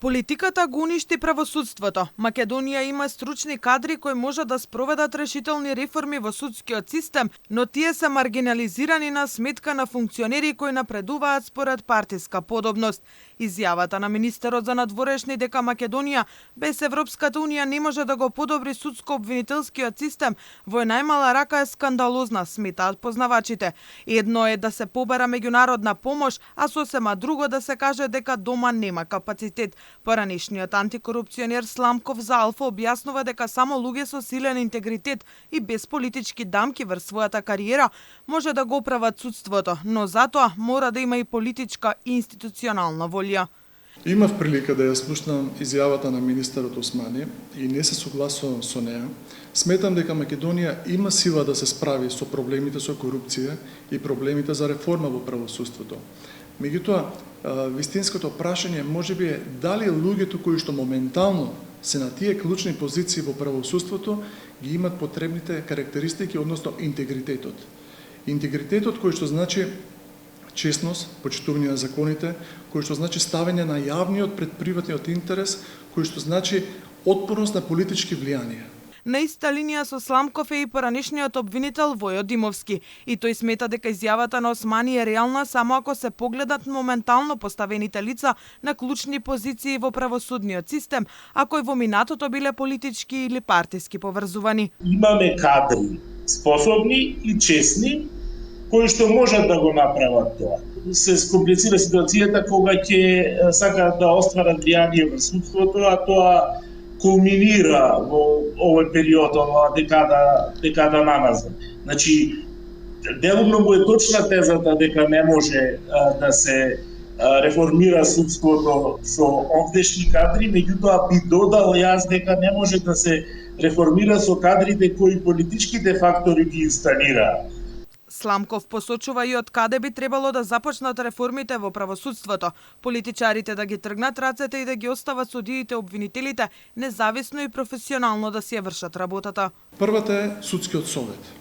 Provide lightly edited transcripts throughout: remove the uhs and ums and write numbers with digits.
Политиката го уништи правосудството. Македонија има стручни кадри кои може да спроведат решителни реформи во судскиот систем, но тие се маргинализирани на сметка на функционери кои напредуваат според партиска подобност. Изјавата на министерот за надворешни дека Македонија без Европската унија не може да го подобри судско-обвинителскиот систем во најмала рака е скандалозна, сметаат познавачите. Едно е да се побара меѓународна помош, а сосема друго да се каже дека дома нема капацитет. Поранешниот антикорупционер Сламков за Алфа објаснува дека само луѓе со силен интегритет и без политички дамки врз својата кариера може да го оправат судството, но затоа мора да има и политичка и институционална волја. Имав прилика да ја слушнам изјавата на министерот Османи и не се согласувам со неа. Сметам дека Македонија има сила да се справи со проблемите со корупција и проблемите за реформа во правосудството. Меѓутоа, вистинското прашање можеби е дали луѓето кои што моментално се на тие клучни позиции во правосудството ги имат потребните карактеристики, односно интегритетот. Интегритетот кој што значи честност, почитување на законите, кој што значи ставење на јавниот пред приватниот интерес, кој што значи отпорност на политички влијанија. На иста линија со Сламков е и поранешниот обвинител Војо Димовски. И тој смета дека изјавата на Османи е реална само ако се погледат моментално поставените лица на клучни позиции во правосудниот систем, а кои во минатото биле политички или партиски поврзувани. Имаме кадри способни и честни кои што можат да го направат тоа. Се скомплицира ситуацијата кога ќе сакаат да остварат влијание во судството, а тоа кулминира во овој период, оваа декада намаза. Значи, делумно му е точна тезата дека не може да се реформира судството со овдешни кадри, меѓутоа би додал јас дека не може да се реформира со кадрите кои политичките фактори ги инсталираат. Сламков посочува и од каде би требало да започнат реформите во правосудството. Политичарите да ги тргнат рацете и да ги остават судиите обвинителите независно и професионално да си ја вршат работата. Првата е судскиот совет.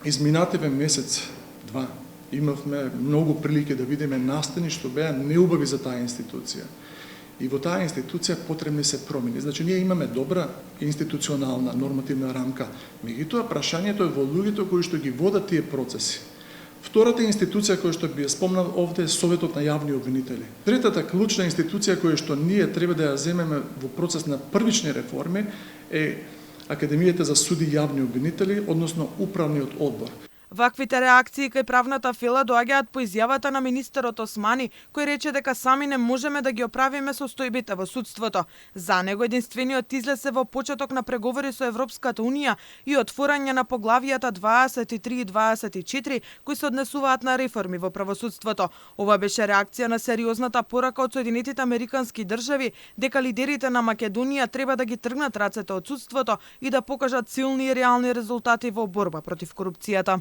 Изминативен месец-два имавме многу прилики да видиме настани што беа неубави за таа институција. И во таа институција потребни се промени. Значи, ние имаме добра институционална нормативна рамка, меѓутоа прашањето е во луѓето кои што ги водат тие процеси. Втората институција која што би ја спомнал овде е Советот на јавни обвинители. Третата клучна институција која што ние треба да ја земеме во процес на првични реформи е Академијата за суди и јавни обвинители, односно Управниот одбор. Ваквите реакции кај правната фила доаѓаат по изјавата на министерот Османи, кој рече дека сами не можеме да ги оправиме состојбите во судството. За него единствениот излез е во почеток на преговори со Европската унија и отворање на поглавијата 23 и 24 кои се однесуваат на реформи во правосудството. Ова беше реакција на сериозната порака од Соединетите Американски држави дека лидерите на Македонија треба да ги тргнат рацете од судството и да покажат силни и реални резултати во борба против корупцијата.